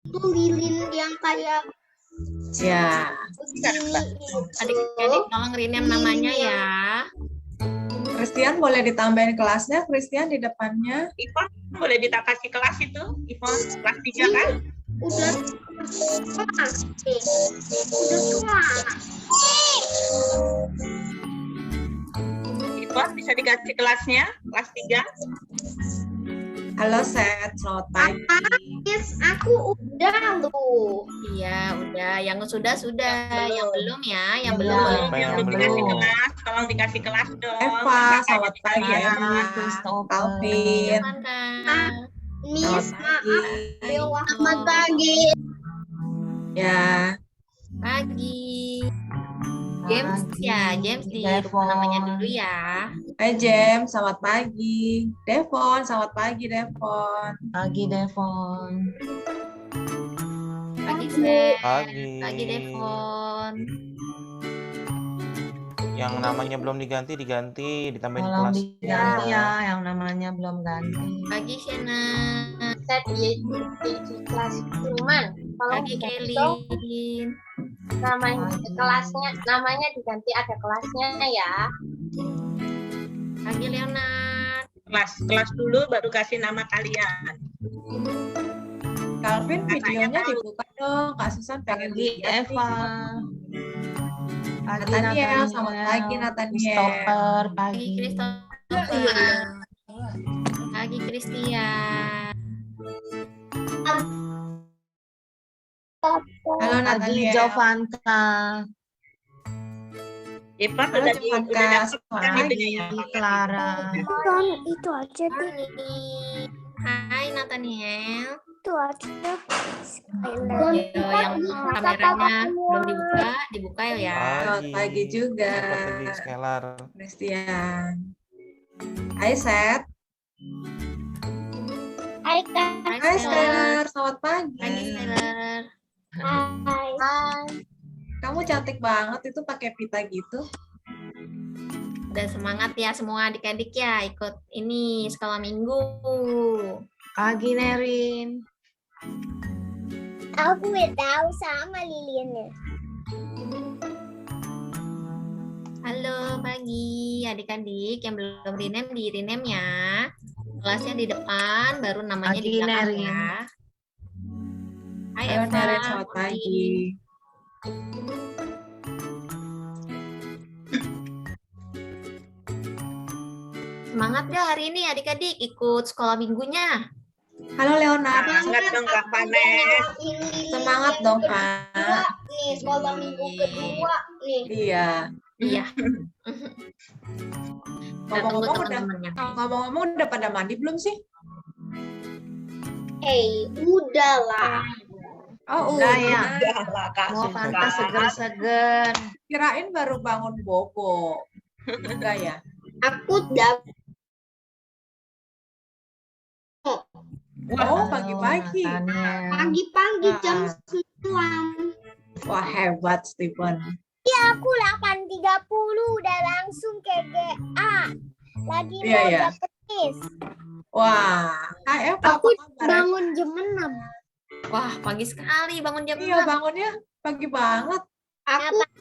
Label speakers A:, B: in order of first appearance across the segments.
A: Itu lilin yang kayak
B: Ya.
A: begini itu.
C: Adik-adik tolong rename namanya ya.
B: Christian boleh ditambahin kelasnya, Christian di depannya.
D: Ivon boleh kita kasih kelas itu? Ivon kelas 3 kan?
A: Udah tua. Udah tua.
D: Ivon bisa dikasih kelasnya kelas 3?
B: Halo Seth, selamat pagi.
A: Yes, aku udah loh.
C: Iya, udah. Yang sudah. Yang belum ya, yang belum
E: Belum.
C: boleh.
D: Yang belum dikasih kelas, tolong dikasih kelas dong.
B: Eva, selamat pagi
E: Eva,
B: Eva.
E: Christopher.
B: Alvin,
C: Kan, Kak?
A: Miss,
B: selamat
A: maaf.
B: pagi.
A: Selamat pagi.
B: Ya,
C: Pagi. James ya, James di
E: Devon.
C: namanya dulu ya.
B: hai James, selamat pagi. Devon, selamat pagi Devon.
E: Pagi Devon.
C: Pagi, Seth.
F: Pagi.
C: Pagi, Devon.
F: Yang namanya belum diganti, ditambahin
E: Tolong
F: kelas.
E: diganti ya, yang namanya belum ganti.
C: Pagi, Shena.
A: Set di kelas Truman. Kalau
C: Pagi, Kelly.
A: namanya diganti ada kelasnya ya.
C: Pagi, Leonard.
D: Kelas dulu baru kasih nama kalian.
B: Calvin, videonya dibuka dong. Kak Susan pengen
E: Pagi
B: lihat
E: Eva.
B: nih.
E: Pagi
B: Nathaniel, selamat pagi Nathaniel.
E: Christopher,
C: Pagi,
E: pagi.
C: Christopher. Pagi, Christian.
B: Halo
E: Pagi
B: Nathaniel.
E: Jovanta.
D: Ivon
B: Halo
D: udah
B: Jovanka,
D: dapet
B: selamat
D: kan
B: pagi.
D: itunya ya?
E: Clara.
A: Itu aja deh.
C: Hai, Nathaniel.
A: Itu aja.
C: Yo, yang kameranya belum dibuka ya.
B: Selamat pagi juga.
F: Selamat pagi, Skelar.
B: Christian. Hai Seth.
A: Hai Kak.
C: Hai,
B: Hai
C: Stella.
B: Skylar, selamat pagi.
C: Pagi, Skylar.
A: Hai.
B: Kamu cantik banget itu pakai pita gitu.
C: Dan semangat ya semua adik-adik ya ikut ini sekolah minggu.
E: Pagi Nerin.
A: Aku udah tahu sama Liliannya.
C: Halo pagi adik-adik yang belum rename di rename ya. Kelasnya di depan, baru namanya di
E: Pagi,
C: belakang
E: Nerin.
C: ya. Hai
B: Halo
C: Eva.
B: Neren, selamat pagi.
C: Semangat ya hari ini adik-adik ikut sekolah minggunya.
B: Halo Leonard.
D: Semangat dong Kak Vanes.
B: Semangat dong Kak.
A: Nih, sekolah minggu kedua nih.
B: Iya.
C: Iya. Kita tunggu
B: Ngomong-ngomong
C: teman-temannya.
B: ngomong-ngomong udah pada mandi belum sih?
A: Udahlah.
B: Oh
E: Udah ya.
D: Udah lah Kak
E: Mau
D: Susan.
E: Fanta seger-seger.
B: Kirain baru bangun bobo. Enggak ya?
A: Aku udah
B: Oh pagi-pagi.
E: Nathaniel.
A: pagi-pagi jam
B: Wah.
A: 9.
B: Wah hebat Stephen.
A: Aku 8.30 udah langsung ke GA. Lagi
B: Iya,
A: mau
B: iya.
A: dapet tis.
B: Wah. Hai Eva,
A: Aku
B: apa kabar?
A: bangun jam 6.
C: Wah pagi sekali bangun jam
B: Iya
C: 6.
B: bangunnya pagi banget.
A: Aku kan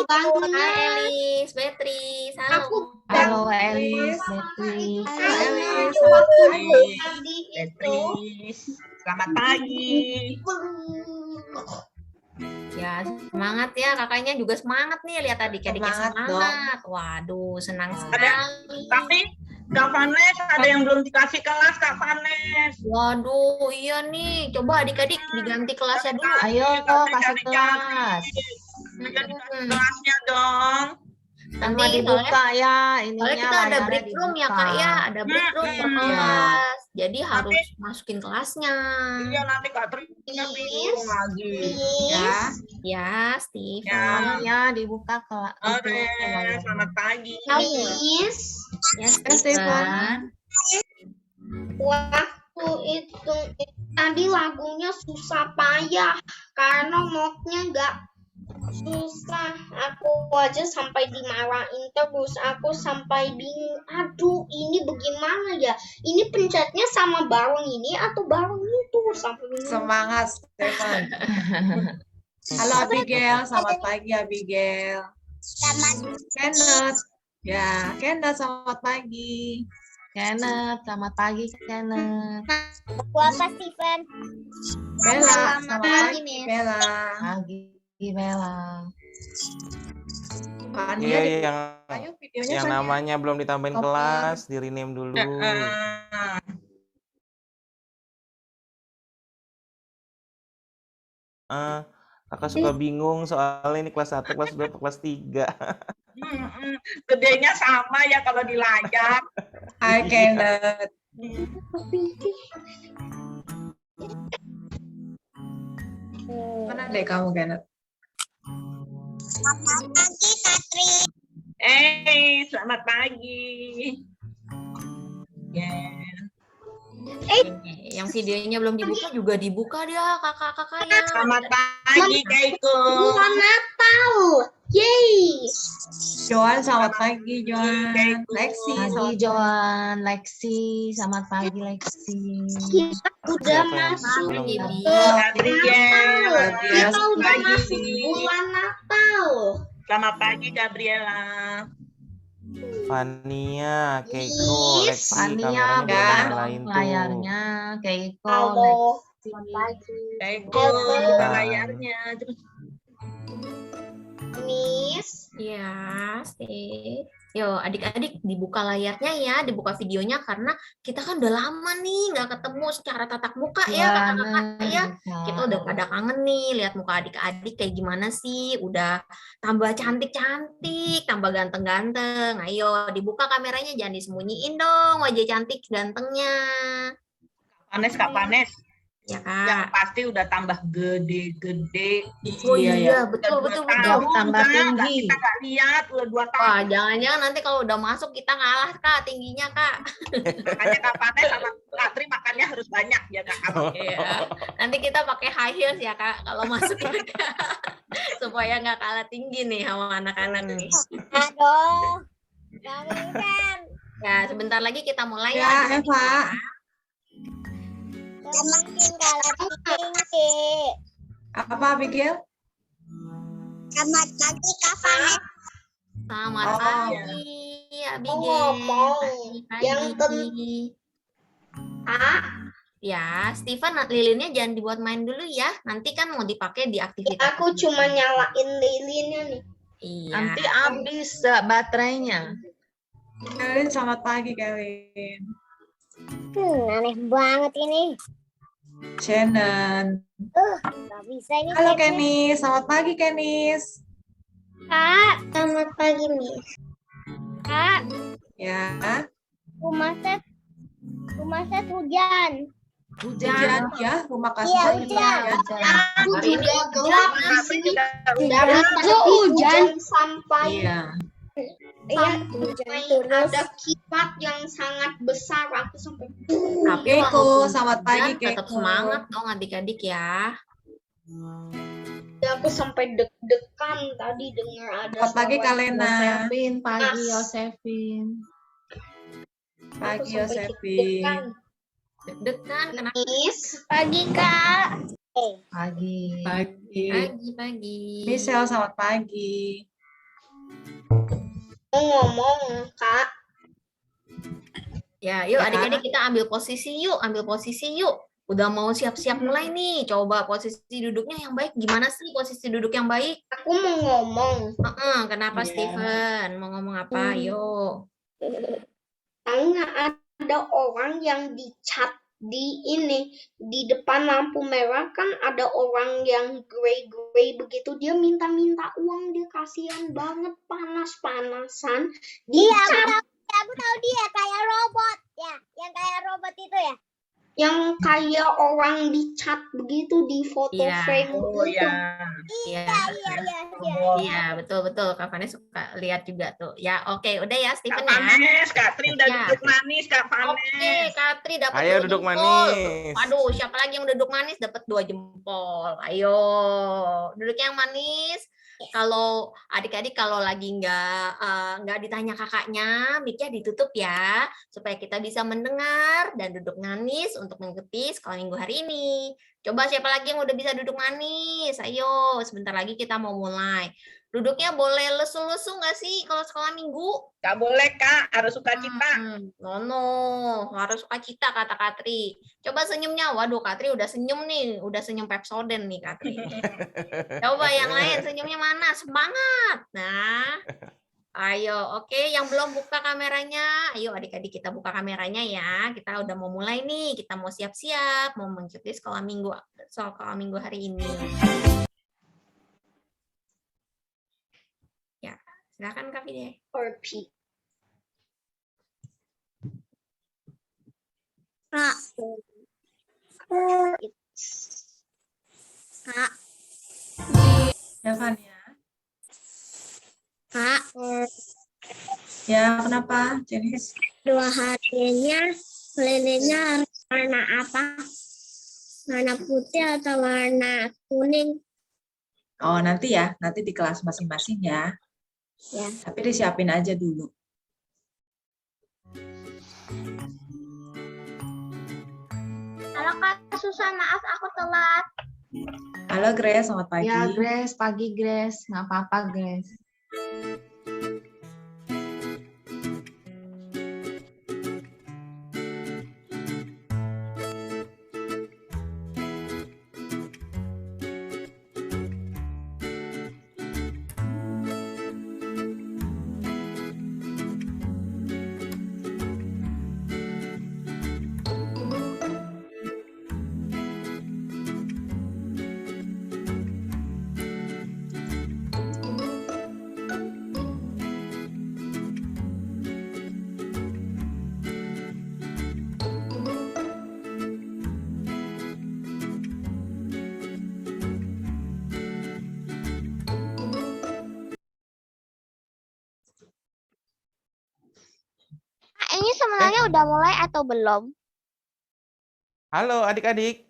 A: bangunnya.
C: Hai Elis, Beatrice, halo.
E: Halo Elis, Beatrice.
B: Halo Elis,
A: Selamat
B: selamat pagi.
A: Tadi itu.
D: Beatrice. Selamat pagi.
C: Ya semangat ya kakaknya juga semangat nih lihat adik-adiknya
B: Semangat
C: semangat. Waduh senang sekali.
D: Tapi Kak Vanes ada yang belum dikasih kelas Kak Vanes.
C: Waduh iya nih coba adik-adik diganti kelasnya dulu.
E: Ayo kok kasih kelas.
D: Minta dikasih kelasnya dong.
E: Sama
C: Nanti
E: dibuka ya
C: soalnya
E: ininya.
C: kita ada
E: layarnya
C: break room ya
E: dibuka.
C: kak ya, ada break room per
D: Hmm,
C: kelas. Jadi harus masukin kelasnya.
D: Iya nanti Kak Trina bingung lagi.
B: Ya.
C: Ya Steve.
D: Ya.
E: Ya dibuka kelas.
D: Oke, selamat pagi.
A: Habis
C: Ya
B: Stefan.
C: Stefan.
A: waktu itu tadi lagunya susah payah karena notnya nggak susah. Aku aja sampai dimarahin terus. Aku sampai bingung. Aduh, ini bagaimana ya? Ini pencetnya sama bareng ini atau bareng itu sampai bingung.
B: Semangat, Stefan. Halo Abigail, selamat pagi Abigail. Kenneth, ya Kenneth, selamat pagi.
E: Kenneth, selamat pagi Kenneth.
G: Aku apa Steven?
B: Bella, selamat pagi
G: Miss.
B: Bella.
E: Pagi Bella.
B: Fania,
F: Iya,
B: dibuka.
F: yang
B: Ayo videonya
F: yang
B: Fania.
F: namanya belum ditambahin
B: Oke.
F: kelas, di rename dulu. Kakak suka bingung soalnya ini kelas 1, kelas 2, kelas 3.
D: Gedenya sama ya kalau di layar.
B: Hai Kenneth. Mana deh kamu Kenneth?
G: Pagi Katri.
D: Selamat pagi. Ya.
C: Yang videonya belum dibuka juga dibuka dia kakak-kakak ya.
D: Selamat pagi Keiko.
A: Selamat Natal. Yeay.
B: Joan, selamat pagi Joan. Lexi,
E: Pagi
B: selamat
E: Joan, Lexi, selamat pagi Lexi.
A: Kita udah
F: Siapa yang
A: masuk
F: belum
C: Pagi,
F: dibuka?
C: Bi.
D: Gabriel.
A: Kita udah
D: Pagi.
A: masuk bulan Natal.
D: Selamat pagi Gabriela.
F: Fania, Keiko,
A: Miss.
F: Lexi,
E: Fania,
F: kameranya belum
E: buka
F: nyalain
E: dong
F: tuh.
E: layarnya. Keiko,
A: Halo.
E: Lexi.
D: Keiko,
A: Halo.
D: buka layarnya.
A: Miss.
C: Iya, Steve. Yo, adik-adik dibuka layarnya ya, dibuka videonya karena kita kan udah lama nih nggak ketemu secara tatap muka ya kakak-kakak ya. Kita udah pada kangen nih lihat muka adik-adik kayak gimana sih. Udah tambah cantik-cantik, tambah ganteng-ganteng. Ayo dibuka kameranya, jangan disembunyiin dong wajah cantik gantengnya.
D: Kak Panes.
C: Ya
D: Yang
C: kak.
D: pasti udah tambah gede-gede.
C: Oh
B: Iya,
C: iya,
B: ya.
C: betul betul betul.
D: Tahun
E: Tambah
D: enggak,
E: tinggi.
D: Kita nggak lihat udah 2 tahun.
C: Wah, jangan-jangan nanti kalau udah masuk kita ngalah kak tingginya kak.
D: Makanya Kak Panes sama Katri makannya harus banyak ya Kak.
C: Iya. Nanti kita pakai high heels ya kak kalau masuk ya kak. Supaya nggak kalah tinggi nih sama anak-anak nih.
G: Aduh. Kan.
C: Ya sebentar lagi kita mulai
B: Ya,
C: ya.
B: Eva.
G: Semakin kalah tinggi.
B: Apa Abigail?
G: Selamat pagi Kak Vanes.
C: Selamat
B: Oh.
C: pagi Abigail.
A: Ngomong yang
C: Pagi.
A: Kak,
C: Ya, Steven, lilinnya jangan dibuat main dulu ya. Nanti kan mau dipakai di aktivitas.
A: aku cuma nyalain lilinnya nih.
C: Iya.
E: Nanti habis baterainya.
B: Kevin, selamat pagi Kevin.
G: Aneh banget ini.
B: Shannon.
G: Gak bisa ini.
B: Halo
G: chatnya.
B: Kenis, selamat pagi Kenis.
G: Kak, selamat pagi Miss. Kak,
B: Ya,
G: rumah set hujan.
B: hujan ya, rumah kasih
G: Iya,
B: saya
G: hujan.
B: hujan.
A: Aku
C: Hari ini
A: juga gelap di
D: Katri
A: sini.
D: juga
A: Dari tadi hujan sampai
B: Iya.
G: Iya, hujan terus.
A: ada kilat yang sangat besar. Aku sampai
C: Tapi
B: Keiko,
C: walaupun
B: selamat pagi
C: hujan, tetap
B: Keiko.
C: semangat dong adik-adik ya.
A: aku sampai deg-degan tadi dengar ada
B: Selamat pagi
A: suara.
B: Kalena.
E: Yosefin, pagi
A: Mas.
E: Yosefin.
A: Aku
B: Pagi
A: sampai
B: Yosefin.
A: deg-degan.
C: Deg-degan kenapa?
A: Miss,
G: Pagi Kak.
E: Pagi.
B: Pagi.
C: Pagi.
B: Michelle, selamat pagi.
A: mau ngomong Kak.
C: Ya, yuk
B: Ya.
C: adik-adik kita ambil posisi yuk. Udah mau siap-siap mulai nih. Coba posisi duduknya yang baik. Gimana sih posisi duduk yang baik?
A: Aku mau ngomong.
C: Kenapa
B: Iya.
C: Steven? Mau ngomong apa? Yuk.
A: Tahu nggak ada orang yang dicat di depan lampu merah kan ada orang yang grey begitu, dia minta uang, dia kasihan banget, panas-panasan
G: Iya,
A: dicat
G: aku tahu dia kayak robot ya, yang kayak robot itu ya.
A: yang kayak orang dicat begitu di foto
C: Iya.
A: frame
D: Oh
A: gitu.
D: ya.
C: Iya.
G: Iya.
C: Iya, betul. Kak Vanessa suka lihat juga tuh. Ya, oke. Udah ya,
D: Kak
C: Steven ya.
D: Panes, Katri udah
C: Ya.
D: duduk manis Kak
C: Oke,
D: Panes.
C: Katri dapat
F: Ayo
C: 2
F: duduk
C: jempol.
F: manis.
C: Waduh, siapa lagi yang duduk manis dapat 2 jempol. Ayo, duduk yang manis. kalau adik-adik kalau lagi nggak ditanya kakaknya, mic-nya ditutup ya, supaya kita bisa mendengar dan duduk manis untuk mengikuti sekolah minggu hari ini. Coba siapa lagi yang udah bisa duduk manis? Ayo, sebentar lagi kita mau mulai. Duduknya boleh lesu-lesu nggak sih kalau sekolah minggu?
D: Gak boleh, Kak. Harus sukacita.
C: No, harus sukacita kata Katri. Coba senyumnya. Waduh, Katri udah senyum nih, udah senyum Pepsodent nih Katri. Coba yang lain senyumnya mana? Semangat. Nah, ayo, oke, yang belum buka kameranya, ayo adik-adik kita buka kameranya ya. Kita udah mau mulai nih, kita mau siap-siap, mau mengikuti sekolah minggu hari ini. Ya, silakan Kak Fide.
A: Or P.
G: Kak. Kak.
B: Devan ya.
G: Kak.
B: Ya, kenapa, Jenis?
G: 2 harinya lilitnya warna apa? Warna putih atau warna kuning?
B: Oh, nanti ya, nanti di kelas masing-masing ya.
G: Ya.
B: Tapi disiapin aja dulu.
G: Halo Kak Susah, maaf aku telat.
B: Halo Grace, selamat pagi.
E: Ya, Grace, pagi Grace. Nggak apa-apa, Grace.
G: Ini sebenarnya udah mulai atau belum?
F: Halo adik-adik.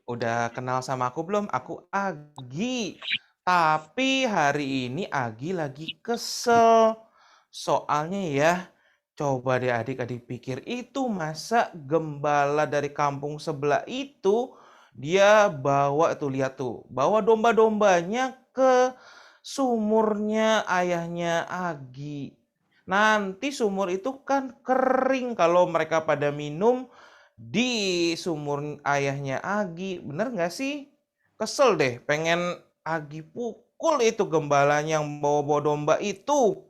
F: Udah kenal sama aku belum? Aku Agi. Tapi hari ini Agi lagi kesel. Soalnya ya, coba deh adik-adik pikir, itu masa gembala dari kampung sebelah itu dia bawa tuh, lihat tuh, bawa domba-dombanya ke sumurnya ayahnya Agi. Nanti sumur itu kan kering kalau mereka pada minum di sumur ayahnya Agi. Bener nggak sih? Kesel deh, pengen Agi pukul itu gembalanya yang bawa-bawa domba itu.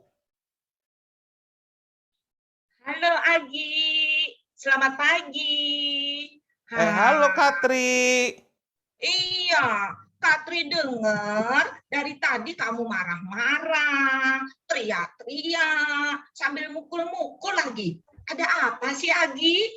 D: Halo, Agi. Selamat pagi.
F: Halo Katri.
D: Iya, Katri dengar dari tadi kamu marah-marah, teriak-teriak, sambil mukul-mukul lagi. Ada apa sih, Agi?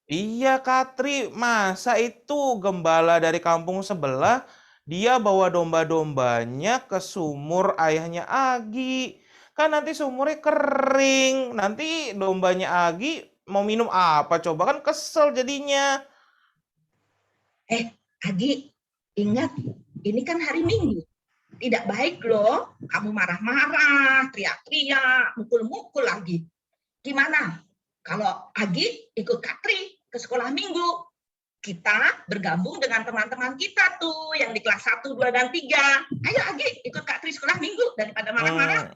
F: Iya Katri, masa itu gembala dari kampung sebelah dia bawa domba-dombanya ke sumur ayahnya Agi. Kan nanti sumurnya kering, nanti dombanya Agi mau minum apa coba, kan kesel jadinya.
D: Agi, ingat, ini kan hari Minggu. Tidak baik loh, kamu marah-marah, teriak-teriak, mukul-mukul lagi. Gimana kalau Agi ikut Katri ke sekolah minggu? Kita bergabung dengan teman-teman kita tuh yang di kelas 1, 2, dan 3. Ayo Agi, ikut Katri sekolah minggu daripada marah-marah.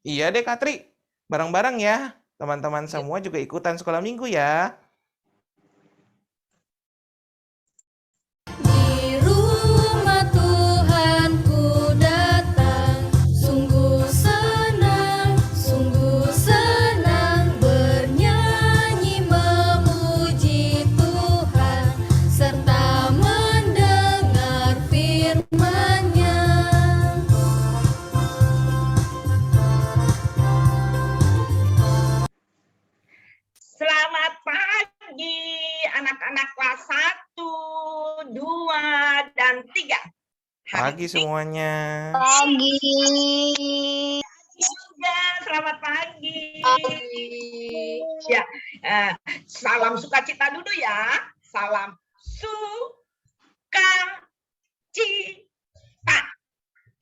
F: Iya deh Katri, bareng-bareng ya. Teman-teman semua juga ikutan sekolah minggu ya.
H: Di rumah Tuhanku datang, sungguh senang bernyanyi memuji Tuhan, serta mendengar firman-Nya.
D: Selamat pagi anak-anak kelas 1, 2, dan 3.
F: Pagi semuanya.
G: Pagi.
D: Juga, selamat pagi. Ya, salam sukacita dulu ya. Salam sukacita.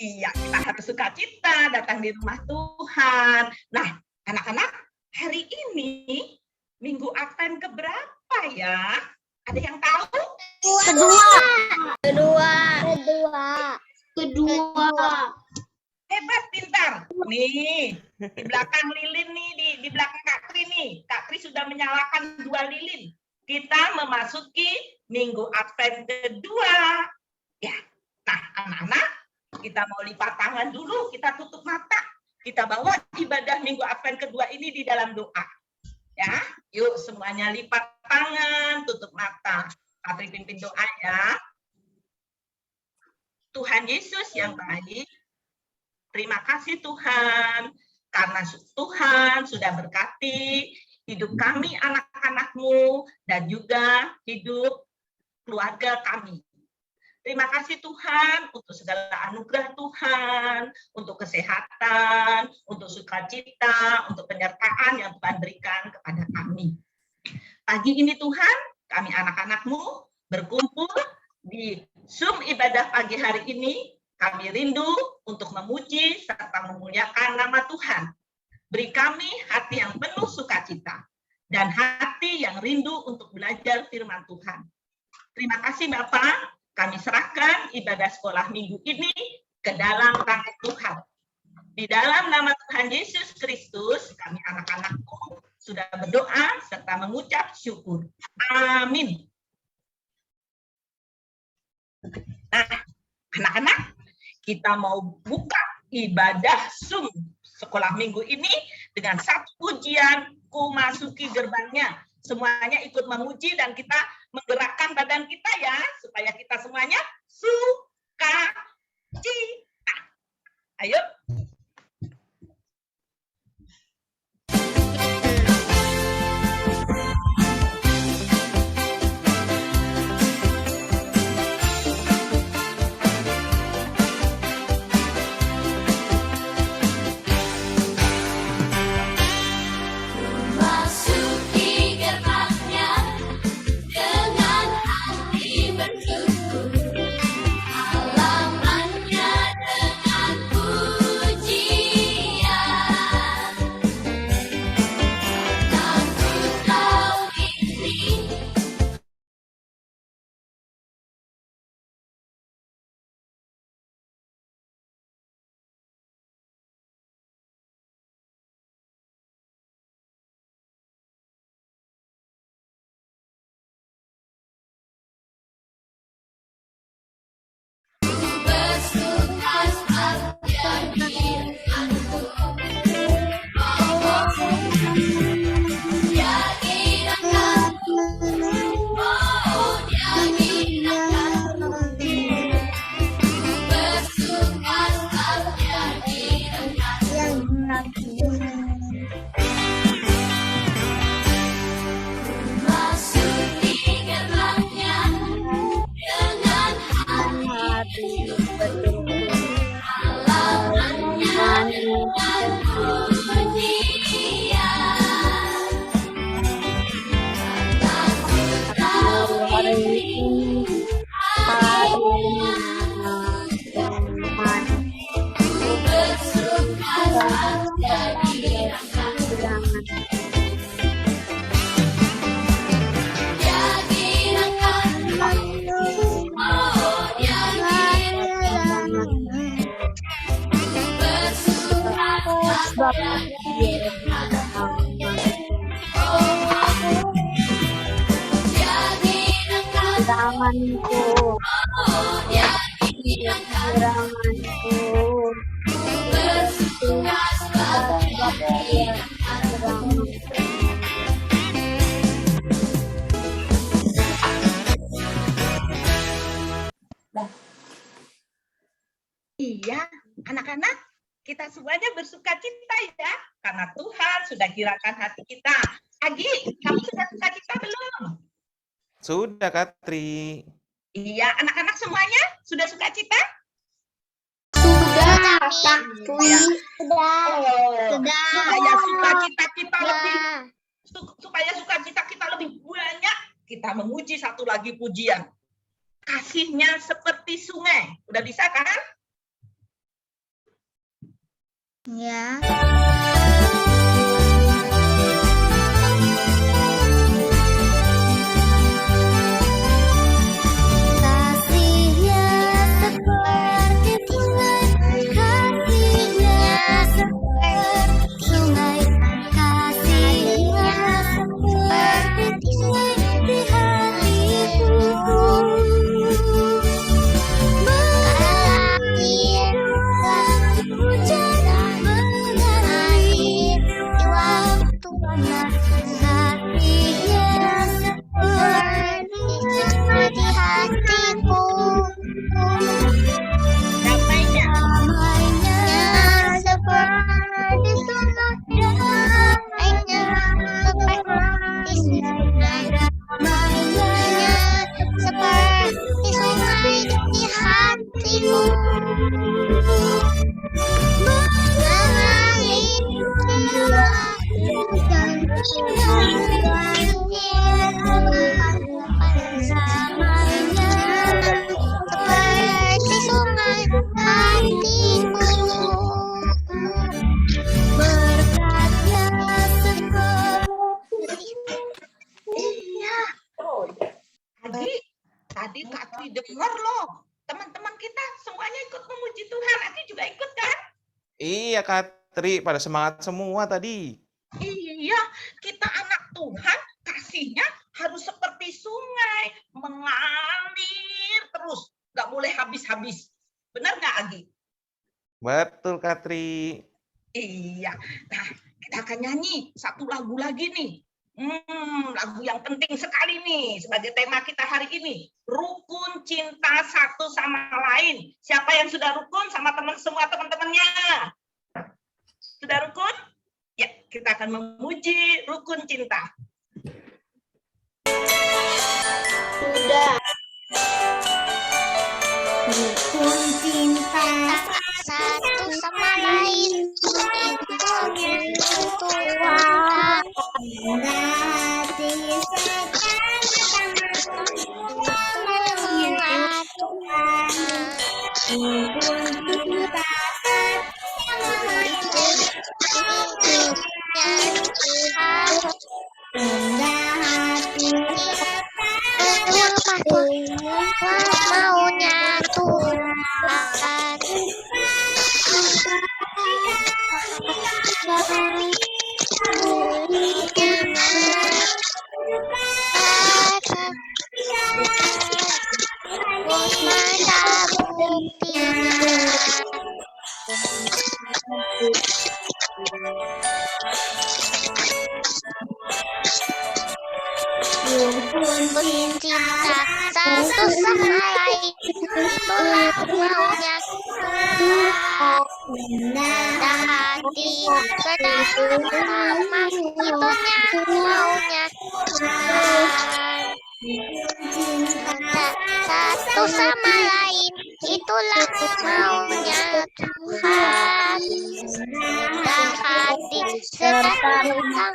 D: Iya, kita harus sukacita datang di rumah Tuhan. Nah, anak-anak, hari ini Minggu Advent keberapa ya? Ada yang tahu?
A: Kedua.
D: Hebat, pintar. Nih, di belakang Lilin nih, di belakang Kak Tri nih. Kak Tri sudah menyalakan 2 lilin. Kita memasuki Minggu Advent kedua. Ya, nah anak-anak, kita mau lipat tangan dulu, kita tutup mata. Kita bawa ibadah Minggu Advent kedua ini di dalam doa. Ya, yuk semuanya lipat tangan, tutup mata. Kak Tri pimpin doa ya. Tuhan Yesus yang baik, terima kasih Tuhan, karena Tuhan sudah berkati hidup kami anak-anak-Mu dan juga hidup keluarga kami. Terima kasih Tuhan untuk segala anugerah Tuhan, untuk kesehatan, untuk sukacita, untuk penyertaan yang Tuhan berikan kepada kami. Pagi ini Tuhan, kami anak-anak-Mu berkumpul di Zoom ibadah pagi hari ini. Kami rindu untuk memuji serta memuliakan nama Tuhan. Beri kami hati yang penuh sukacita dan hati yang rindu untuk belajar firman Tuhan. Terima kasih Bapak, kami serahkan ibadah sekolah minggu ini ke dalam tangan Tuhan. Di dalam nama Tuhan Yesus Kristus, kami anak-anakku sudah berdoa serta mengucap syukur. Amin. Nah, anak-anak, kita mau buka ibadah Zoom sekolah minggu ini dengan satu pujian, Ku Masuki Gerbangnya. Semuanya ikut memuji dan kita menggerakkan badan kita ya, supaya kita semuanya sukacita. Ayo.
H: Masuki gerbangnya dengan hati bersyukur, halamannya dengan pujian. Karena ku tahu ini bersuka-suka denganku. Dia girakanku, oh dia girakanku. Bersuka-suka dia girakanku. Masuki gerbangnya dengan hati bersyukur, halamannya dengan pujian. Karena ku tahu ini harinya ku bersuka-suka girakanku. Dia girakanku, oh dia girakanku. Bersuka-suka girakanku. Dia girakanku, oh dia girakanku. Bersuka-suka girakanku.
D: Iya, anak-anak, kita semuanya bersukacita ya, karena Tuhan sudah girakan hati kita. Agi, kamu sudah sukacita belum?
F: Sudah, Katri.
D: Iya, anak-anak semuanya sudah sukacita?
A: Sudah, Kak Tri.
D: Supaya sukacita kita lebih supaya sukacita kita lebih banyak, kita memuji satu lagi pujian. Kasihnya seperti sungai. Udah bisa kan?
G: Ya. Kasihnya seperti sungai, kasihnya seperti sungai, kasihnya seperti sungai di hatiku. Mengalir hujan mengalir di waktu panas, kasihnya seperti sungai di hatiku.
D: Damainya.
G: Damainya seperti sungai, damainya seperti sungai, damainya seperti sungai di hatimu. Mengalir dan damainya seperti sungai hatiku. Berkatnya seperti
D: Iya. Agi, tadi Kak Tri dengar loh. Teman-teman kita semuanya ikut memuji Tuhan. Agi juga ikut kan?
F: Iya, Katri, pada semangat semua tadi.
D: Iya, kita anak Tuhan, kasihnya harus seperti sungai, mengalir terus, nggak boleh habis-habis. Benar nggak, Agi?
F: Betul, Katri.
D: Iya. Nah, kita akan nyanyi satu lagu lagi nih. Lagu yang penting sekali nih sebagai tema kita hari ini. Rukun cinta satu sama lain. Siapa yang sudah rukun sama semua teman-temannya? Sudah rukun? Ya, kita akan memuji rukun cinta.
A: Sudah.
G: rukun cinta satu sama lain itu Tuhan. Hati maunya Tuhan. Rukun cinta satu sama lain itulah maunya dan hati bersama itunya maunya satu sama lain itulah maunya Tuhan dan hati bersama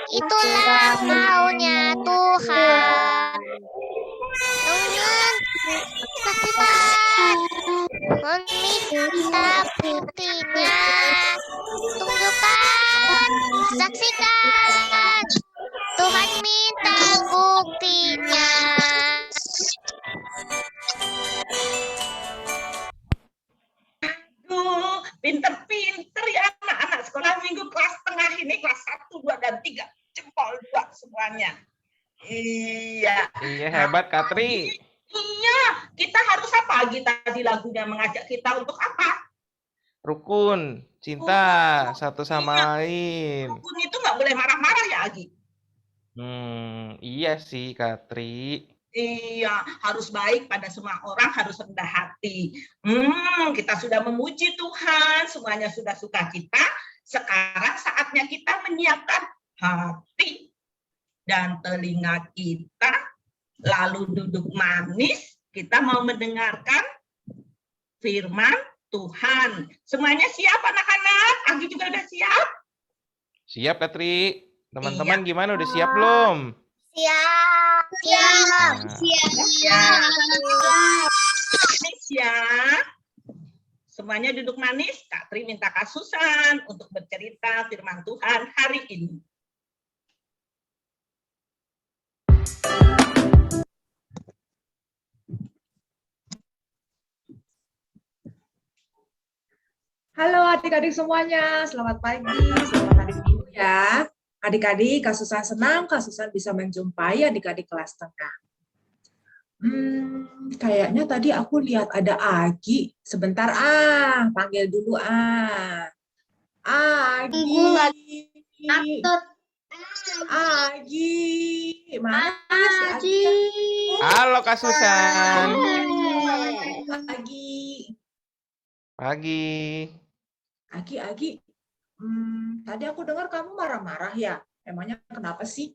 G: itulah maunya Tuhan. Dengan kasihan meminta buktinya, tunjukkan, saksikan, Tuhan minta buktinya.
D: Aduh, pinter-pinter ya anak-anak sekolah minggu kelas tengah ini, kelas 1, 2, dan 3. Jempol 2 semuanya. Iya.
F: Iya, hebat, Katri.
D: Iya, kita harus apa? Tadi lagunya mengajak kita untuk apa?
F: Rukun, cinta, satu sama lain.
D: Rukun itu nggak boleh marah-marah ya, Agi?
F: Iya sih, Katri.
D: Iya, harus baik pada semua orang, harus rendah hati. Kita sudah memuji Tuhan, semuanya sudah sukacita. Sekarang saatnya kita menyiapkan hati dan telinga kita, lalu duduk manis, kita mau mendengarkan firman Tuhan. Semuanya siap anak-anak? Agi juga udah siap?
F: Siap, Katri. Teman-teman
D: Iya.
F: gimana? Udah siap belum?
G: Siap, siap,
F: Nah.
G: siap.
D: Manis ya. Semuanya duduk manis. Kak Tri minta Kak Susan untuk bercerita firman Tuhan hari ini.
B: Halo adik-adik semuanya, selamat pagi, selamat hari Minggu ya. Adik-adik, Kak Susan senang Kak Susan bisa menjumpai adik-adik kelas tengah. Kayaknya tadi aku lihat ada Agi. Sebentar panggil dulu Agi.
A: Tunggu lagi. Aktor.
B: Agi, mana si Agi?
F: Halo Kak Susan.
B: Agi.
F: Pagi.
B: Agi. Tadi aku dengar kamu marah-marah ya. Emangnya kenapa sih?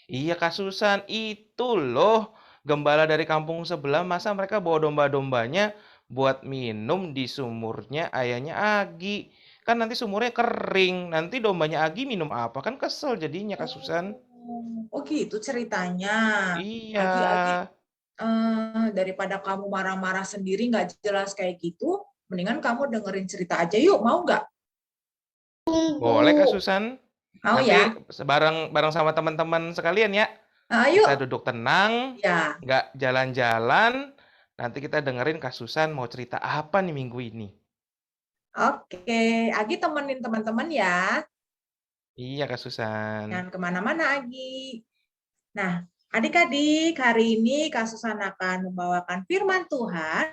F: Iya Kak Susan, itu loh gembala dari kampung sebelah, masa mereka bawa domba-dombanya buat minum di sumurnya ayahnya Agi. Kan nanti sumurnya kering, nanti dombanya Agi minum apa? Kan kesel jadinya Kak Susan.
B: Oh gitu ceritanya.
F: Iya.
B: Agi, daripada kamu marah-marah sendiri nggak jelas kayak gitu, mendingan kamu dengerin cerita aja yuk, mau nggak?
F: Boleh Kak Susan.
B: Mau
F: Nanti
B: ya?
F: bareng sama teman-teman sekalian ya.
B: Ayo.
F: Kita duduk tenang,
B: Ya.
F: nggak jalan-jalan. Nanti kita dengerin Kak Susan mau cerita apa nih minggu ini.
B: Oke, Agi temenin teman-teman ya.
F: Iya Kak Susan.
B: Jangan kemana-mana Agi. Nah, adik-adik, hari ini Kak Susan akan membawakan firman Tuhan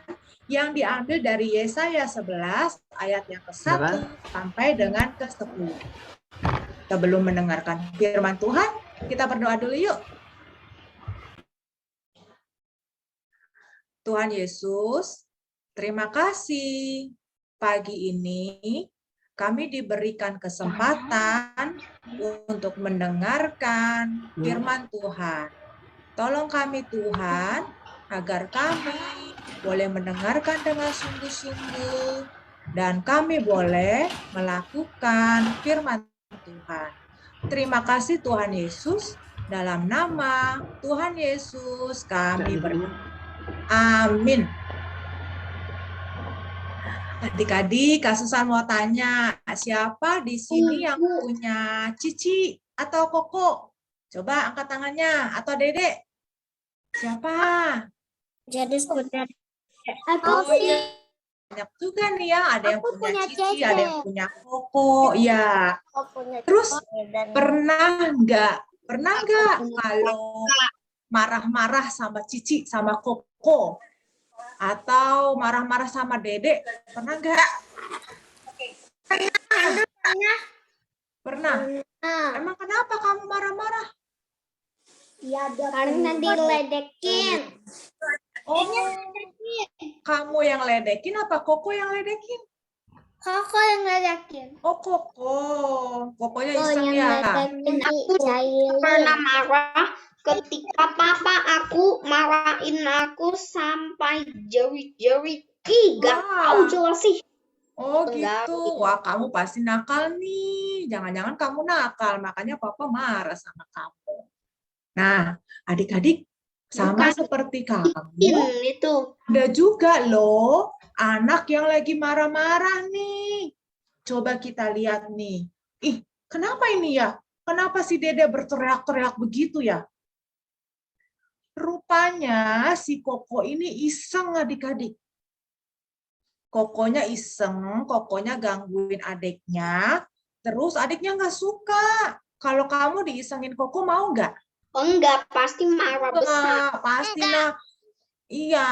B: yang diambil dari Yesaya 11 ayat yang ke-1 sampai dengan ke-10. Sebelum mendengarkan firman Tuhan, kita berdoa dulu yuk. Tuhan Yesus, terima kasih pagi ini kami diberikan kesempatan untuk mendengarkan firman Tuhan. Tolong kami Tuhan, agar kami boleh mendengarkan dengan sungguh-sungguh dan kami boleh melakukan firman Tuhan. Terima kasih Tuhan Yesus, dalam nama Tuhan Yesus kami berdoa. Amin. Adik-adik, Kak Susan mau tanya, siapa di sini yang punya Cici atau Koko? Coba angkat tangannya, atau Dedek? Siapa?
G: Jadi saudara.
H: Aku
G: Oh,
H: sih.
B: Banyak juga nih ya, ada yang
G: Aku
B: punya
G: punya
B: Cici,
G: Cece.
B: ada yang punya Koko, ya.
G: Aku punya
B: Terus
G: dan
B: pernah nggak kalau marah-marah sama Cici, sama Koko? Atau marah-marah sama Dedek, pernah nggak? Pernah. Emang kenapa kamu marah-marah?
G: ya karena diledekin.
B: Oh, kamu yang ledekin apa Koko yang ledekin?
G: Koko yang ledekin.
B: Oh, Koko. Kokonya
G: Oh,
B: iseng
G: yang
B: ya.
G: ledekin
A: Aku
G: dicailin.
A: pernah marah ketika papa aku marahin aku sampai jerit-jerit. Ih, gak
B: Wah.
A: tahu jelas sih.
B: Oh
A: Enggak,
B: gitu.
A: gitu.
B: Wah, kamu pasti nakal nih. Jangan-jangan kamu nakal, makanya papa marah sama kamu. Nah, adik-adik, sama
A: Bukan.
B: seperti kamu,
A: Itu.
B: ada juga loh anak yang lagi marah-marah nih. Coba kita lihat nih. Ih, kenapa ini ya? Kenapa si Dede berteriak-teriak begitu ya? Rupanya si Koko ini iseng adik-adik. Kokonya iseng, Kokonya gangguin adiknya, terus adiknya nggak suka. Kalau kamu diisengin Koko mau nggak?
A: Oh, enggak, pasti marah besar.
B: Pasti nah. Iya.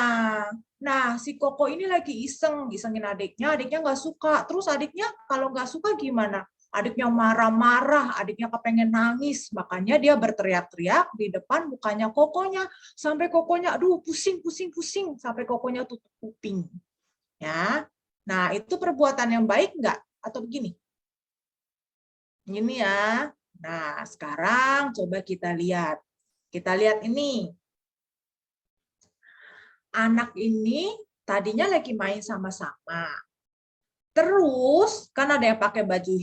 B: Nah, si Koko ini lagi isengin adiknya nggak suka. Terus adiknya kalau nggak suka gimana? Adiknya marah-marah, adiknya kepengen nangis. Makanya dia berteriak-teriak di depan mukanya Kokonya. Sampai Kokonya, aduh pusing. Sampai Kokonya tutup kuping. Ya. Nah, itu perbuatan yang baik nggak? Atau begini? Ini ya. Nah, sekarang coba kita lihat. Kita lihat ini. Anak ini tadinya lagi main sama-sama. Terus, kan ada yang pakai baju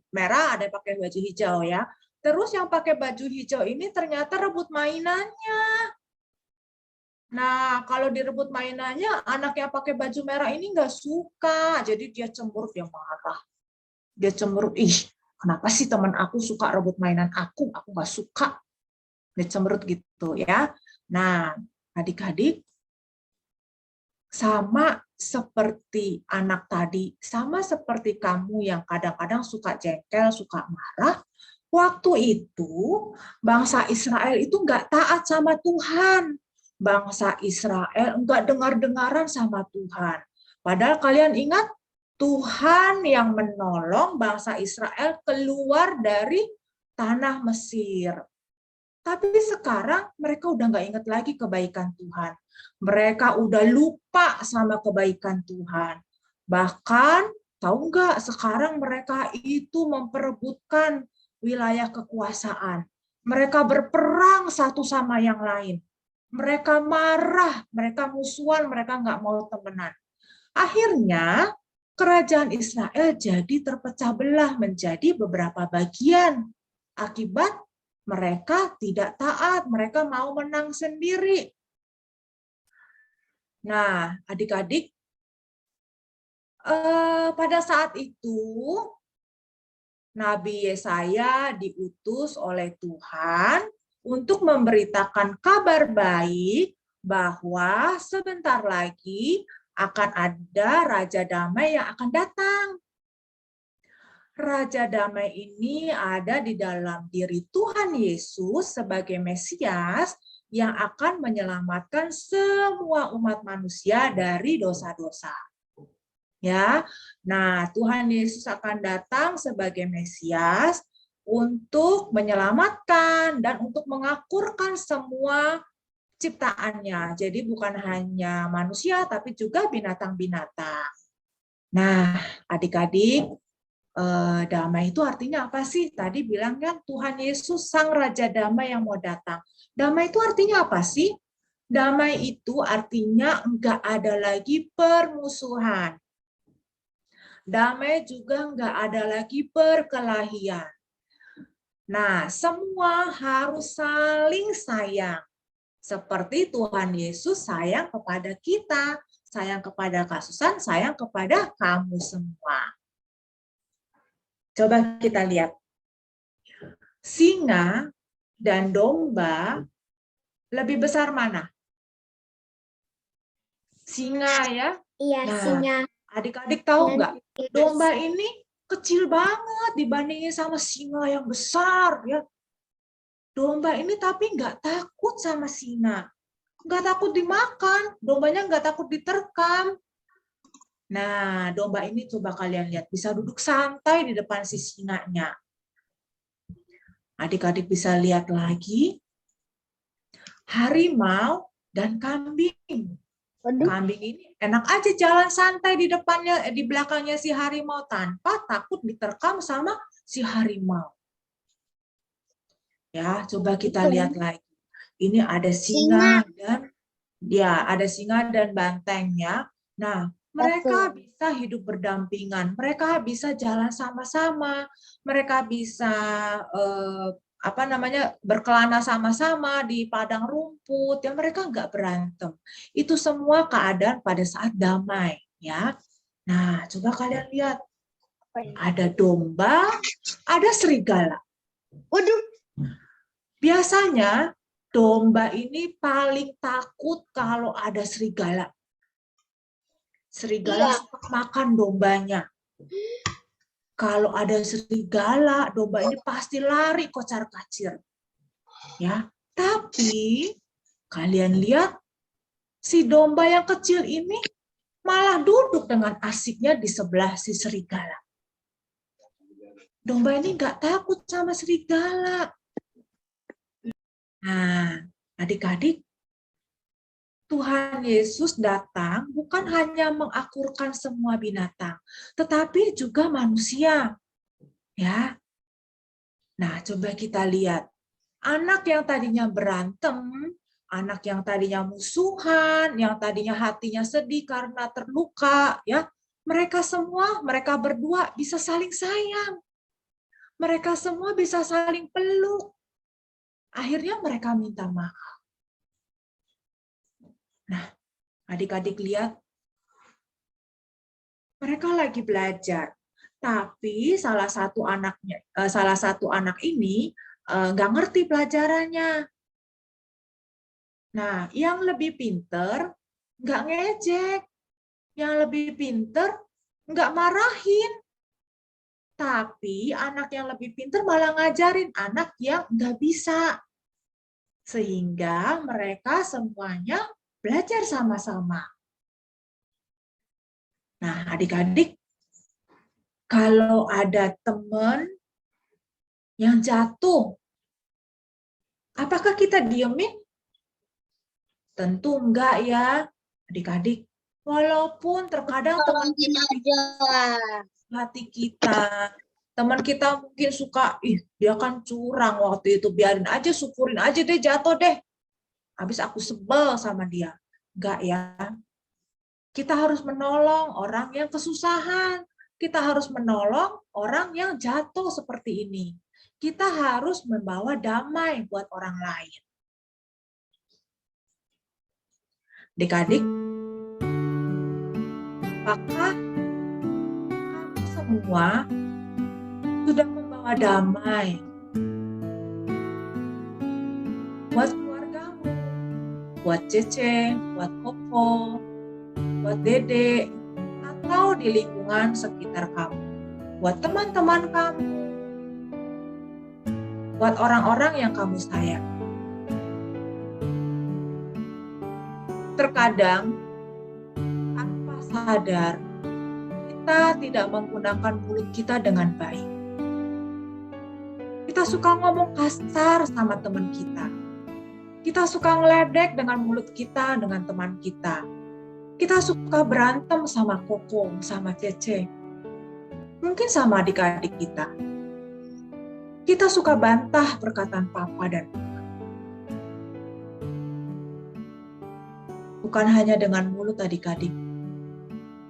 B: merah, ada yang pakai baju hijau ya. Terus yang pakai baju hijau ini ternyata rebut mainannya. Nah, kalau direbut mainannya, anak yang pakai baju merah ini nggak suka. Jadi dia cemberut, dia marah. Dia cemberut, ih, kenapa sih teman aku suka rebut mainan aku nggak suka. Dia cemberut gitu ya. Nah, adik-adik, sama seperti anak tadi, sama seperti kamu yang kadang-kadang suka jengkel, suka marah, waktu itu bangsa Israel itu nggak taat sama Tuhan. Bangsa Israel nggak dengar-dengaran sama Tuhan. Padahal kalian ingat, Tuhan yang menolong bangsa Israel keluar dari tanah Mesir. Tapi sekarang mereka udah nggak ingat lagi kebaikan Tuhan. Mereka udah lupa sama kebaikan Tuhan. Bahkan, tahu nggak, sekarang mereka itu memperebutkan wilayah kekuasaan. Mereka berperang satu sama yang lain. Mereka marah, mereka musuhan, mereka nggak mau temenan. Akhirnya, kerajaan Israel jadi terpecah belah menjadi beberapa bagian. Akibat mereka tidak taat, mereka mau menang sendiri. Nah, adik-adik, pada saat itu Nabi Yesaya diutus oleh Tuhan untuk memberitakan kabar baik bahwa sebentar lagi akan ada Raja Damai yang akan datang. Raja Damai ini ada di dalam diri Tuhan Yesus sebagai Mesias yang akan menyelamatkan semua umat manusia dari dosa-dosa. Ya. Nah, Tuhan Yesus akan datang sebagai Mesias untuk menyelamatkan dan untuk mengakurkan semua ciptaannya. Jadi bukan hanya manusia tapi juga binatang-binatang. Nah, adik-adik, damai itu artinya apa sih? Tadi bilang kan Tuhan Yesus Sang Raja Damai yang mau datang. Damai itu artinya apa sih? Damai itu artinya enggak ada lagi permusuhan. Damai juga enggak ada lagi perkelahian. Nah, semua harus saling sayang. Seperti Tuhan Yesus sayang kepada kita, sayang kepada Kak Susan, sayang kepada kamu semua. Coba kita lihat. Singa dan domba lebih besar mana? Singa ya.
G: Iya,
B: Nah,
G: singa.
B: adik-adik tahu nggak? Domba ini kecil banget dibandingin sama singa yang besar ya. Domba ini tapi nggak takut sama singa. Nggak takut dimakan. Dombanya nggak takut diterkam. Nah, domba ini coba kalian lihat. Bisa duduk santai di depan si singanya. Adik-adik bisa lihat lagi. Harimau dan kambing. Kambing ini enak aja jalan santai di depannya, di belakangnya si harimau tanpa takut diterkam sama si harimau. Ya, coba kita lihat lagi. Ini ada singa dan ada singa dan banteng ya. Nah, mereka bisa hidup berdampingan, mereka bisa jalan sama-sama, mereka bisa berkelana sama-sama di padang rumput, ya mereka nggak berantem. Itu semua keadaan pada saat damai, ya. Nah, coba kalian lihat, ada domba, ada serigala.
G: Waduh.
B: Biasanya domba ini paling takut kalau ada serigala. Serigala suka makan dombanya. Kalau ada serigala, domba ini pasti lari kocar-kacir. Ya, tapi kalian lihat si domba yang kecil ini malah duduk dengan asiknya di sebelah si serigala. Domba ini nggak takut sama serigala. Nah, adik-adik, Tuhan Yesus datang bukan hanya mengakurkan semua binatang, tetapi juga manusia. Ya. Nah, coba kita lihat. Anak yang tadinya berantem, anak yang tadinya musuhan, yang tadinya hatinya sedih karena terluka, ya, mereka berdua bisa saling sayang. Mereka semua bisa saling peluk. Akhirnya mereka minta maaf. Nah, adik-adik lihat, mereka lagi belajar. Tapi salah satu anak ini nggak ngerti pelajarannya. Nah, yang lebih pinter nggak ngejek, yang lebih pinter nggak marahin. Tapi anak yang lebih pinter malah ngajarin anak yang nggak bisa. Sehingga mereka semuanya belajar sama-sama. Nah, adik-adik, kalau ada teman yang jatuh, apakah kita diemin? Tentu enggak ya, adik-adik. Walaupun terkadang teman kita hati kita, teman kita mungkin suka, dia kan curang waktu itu, biarin aja, syukurin aja deh jatuh deh. Habis aku sebel sama dia. Enggak ya. Kita harus menolong orang yang kesusahan. Kita harus menolong orang yang jatuh seperti ini. Kita harus membawa damai buat orang lain. Adik-adik, apakah kamu semua sudah membawa damai buat keluargamu, buat Cece, buat Koko, buat Dede, atau di lingkungan sekitar kamu, buat teman-teman kamu, buat orang-orang yang kamu sayang. Terkadang, tanpa sadar, kita tidak menggunakan mulut kita dengan baik. Kita suka ngomong kasar sama teman kita. Kita suka ngeledek dengan mulut kita, dengan teman kita. Kita suka berantem sama Koko, sama Cece. Mungkin sama adik-adik kita. Kita suka bantah perkataan papa dan mama. Bukan hanya dengan mulut adik-adik.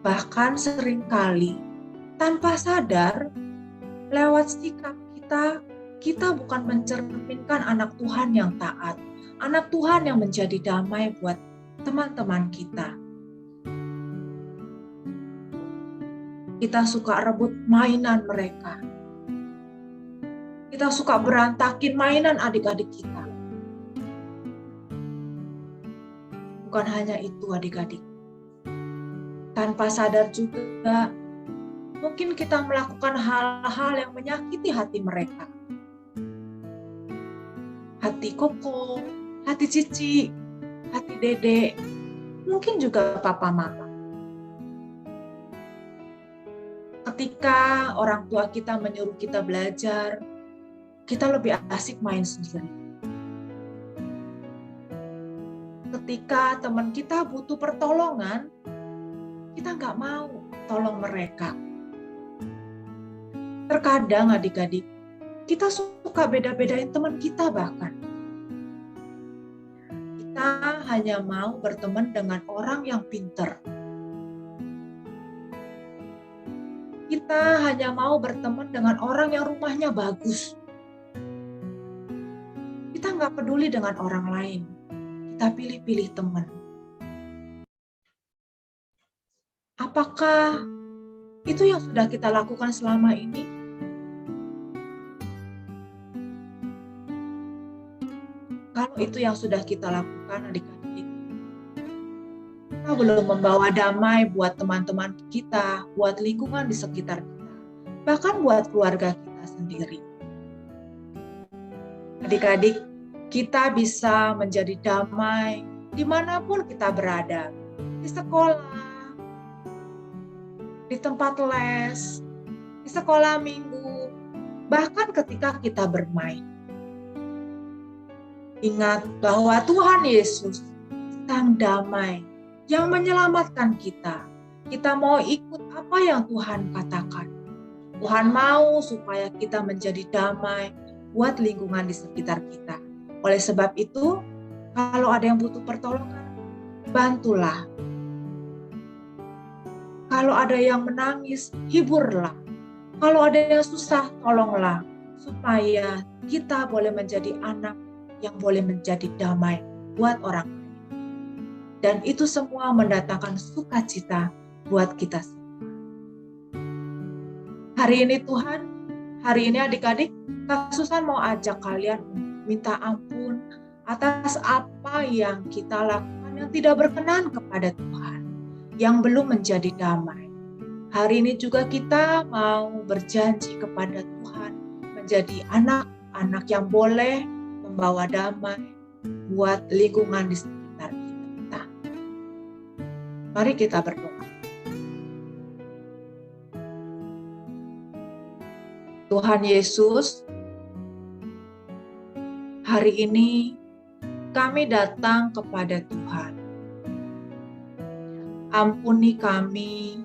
B: Bahkan seringkali, tanpa sadar, lewat sikap kita bukan mencerminkan anak Tuhan yang taat. Anak Tuhan yang menjadi damai buat teman-teman kita. Kita suka rebut mainan mereka. Kita suka berantakin mainan adik-adik kita. Bukan hanya itu adik-adik. Tanpa sadar juga, mungkin kita melakukan hal-hal yang menyakiti hati mereka. Hati Koko, hati Cici, hati Dede, mungkin juga papa mama. Ketika orang tua kita menyuruh kita belajar, kita lebih asik main sendiri. Ketika teman kita butuh pertolongan, kita nggak mau tolong mereka. Terkadang adik-adik, kita suka beda-bedain teman kita bahkan. Kita hanya mau berteman dengan orang yang pinter. Kita hanya mau berteman dengan orang yang rumahnya bagus. Kita nggak peduli dengan orang lain. Kita pilih-pilih teman. Apakah itu yang sudah kita lakukan selama ini? Kalau itu yang sudah kita lakukan, adik-adik, kita belum membawa damai buat teman-teman kita, buat lingkungan di sekitar kita, bahkan buat keluarga kita sendiri. Adik-adik, kita bisa menjadi damai dimanapun kita berada, di sekolah, di tempat les, di sekolah minggu, bahkan ketika kita bermain. Ingat bahwa Tuhan Yesus, Sang Damai, yang menyelamatkan kita. Kita mau ikut apa yang Tuhan katakan. Tuhan mau supaya kita menjadi damai buat lingkungan di sekitar kita. Oleh sebab itu, kalau ada yang butuh pertolongan, bantulah. Kalau ada yang menangis, hiburlah. Kalau ada yang susah, tolonglah. Supaya kita boleh menjadi anak yang boleh menjadi damai buat orang lain. Dan itu semua mendatangkan sukacita buat kita semua. Hari ini Tuhan, hari ini adik-adik, Kak Susan mau ajak kalian minta ampun atas apa yang kita lakukan yang tidak berkenan kepada Tuhan, yang belum menjadi damai. Hari ini juga kita mau berjanji kepada Tuhan menjadi anak-anak yang boleh membawa damai buat lingkungan di sekitar kita. Mari kita berdoa. Tuhan Yesus, hari ini kami datang kepada Tuhan. Ampuni kami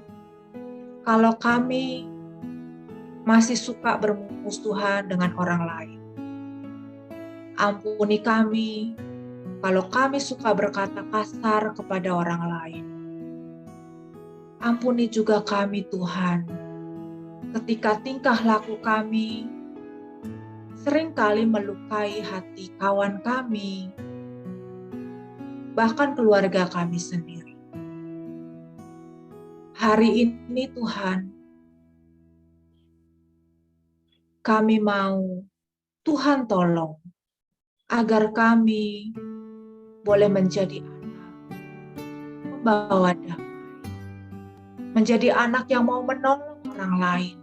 B: kalau kami masih suka bermusuhan dengan orang lain. Ampuni kami kalau kami suka berkata kasar kepada orang lain. Ampuni juga kami Tuhan, ketika tingkah laku kami seringkali melukai hati kawan kami, bahkan keluarga kami sendiri. Hari ini Tuhan, kami mau Tuhan tolong agar kami boleh menjadi anak membawa damai, menjadi anak yang mau menolong orang lain,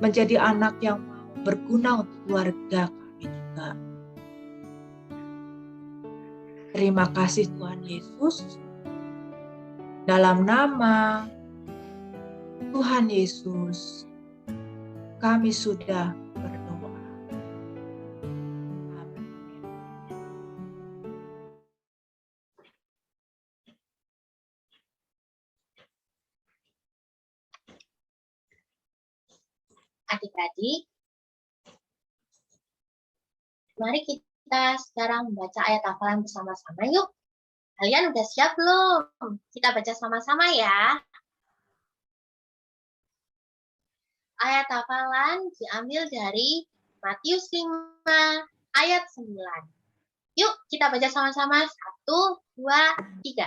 B: menjadi anak yang mau berguna untuk keluarga kami juga. Terima kasih Tuhan Yesus. Dalam nama Tuhan Yesus, kami sudah berdoa. Amin.
C: Adik-adik, mari kita sekarang membaca ayat hafalan bersama-sama yuk. Kalian udah siap belum? Kita baca sama-sama ya. Ayat hafalan diambil dari Matius 5 ayat 9. Yuk kita baca sama-sama. 1, 2, 3.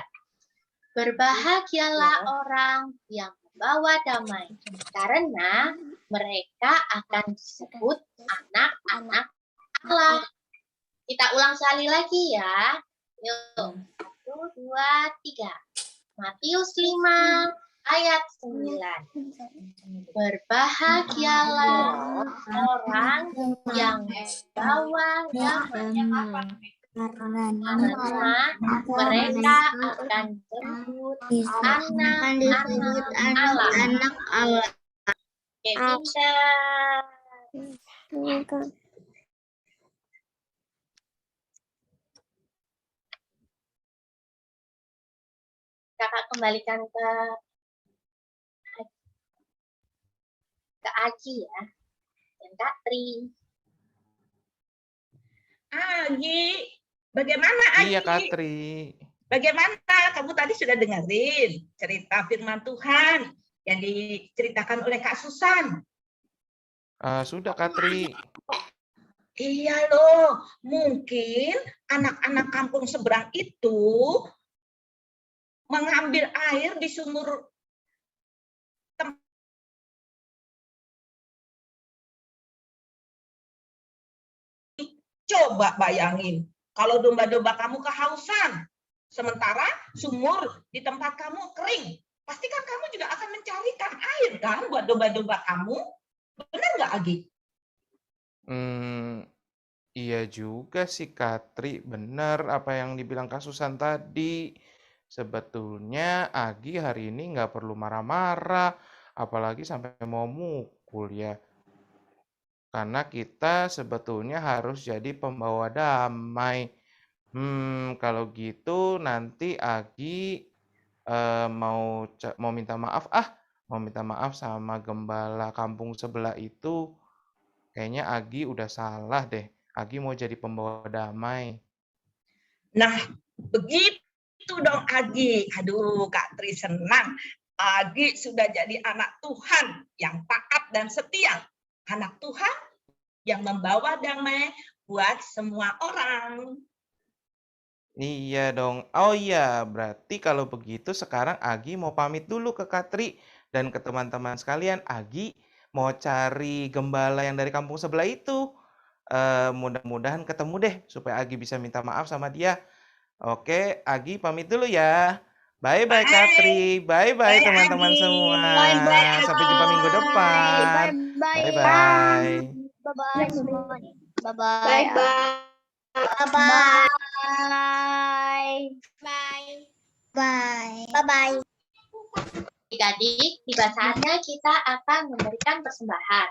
C: Berbahagialah orang yang membawa damai, karena mereka akan disebut anak-anak Allah. Kita ulang sekali lagi ya. Yuk, 1, 2, 3. Matius 5 ayat 9. Berbahagialah orang yang membawa damai, karena mereka akan disebut anak-anak Allah. Oke, pintar. Kakak kembalikan ke Aji ya, dan Kak Tri.
D: Agi, bagaimana Agi?
F: Iya, Kak Tri.
D: Bagaimana? Kamu tadi sudah dengerin cerita firman Tuhan yang diceritakan oleh Kak Susan?
F: Sudah, Kak Tri.
D: Iya loh, mungkin anak-anak kampung seberang itu mengambil air di sumur Coba bayangin, kalau domba-domba kamu kehausan, sementara sumur di tempat kamu kering, pasti kan kamu juga akan mencarikan air kan buat domba-domba kamu. Benar nggak, Agi?
F: Iya juga sih, Kak Tri. Benar apa yang dibilang Kak Susan tadi. Sebetulnya Agi hari ini nggak perlu marah-marah, apalagi sampai mau mukul ya. Karena kita sebetulnya harus jadi pembawa damai. Kalau gitu nanti Agi mau minta maaf mau minta maaf sama gembala kampung sebelah itu. Kayaknya Agi udah salah deh. Agi mau jadi pembawa damai.
D: Nah, begitu dong Agi. Aduh, Kak Tri senang. Agi sudah jadi anak Tuhan yang taat dan setia. Anak Tuhan yang membawa damai buat semua orang.
F: Iya dong. Oh iya, berarti kalau begitu sekarang Agi mau pamit dulu ke Katri dan ke teman-teman sekalian. Agi mau cari gembala yang dari kampung sebelah itu. Mudah-mudahan ketemu deh supaya Agi bisa minta maaf sama dia. Oke, Agi pamit dulu ya. Bye-bye Katri. Bye-bye
D: Bye
F: teman-teman
D: Agi.
F: semua.
D: Bye
F: Sampai jumpa minggu
D: Agi.
F: depan.
H: Bye
F: Bye-bye.
H: bye semuanya. Bye
A: Bye
H: bye.
A: bye.
H: Bye.
G: Bye.
H: Bye.
G: Bye bye.
C: Adik-adik, tiba saatnya kita akan memberikan persembahan.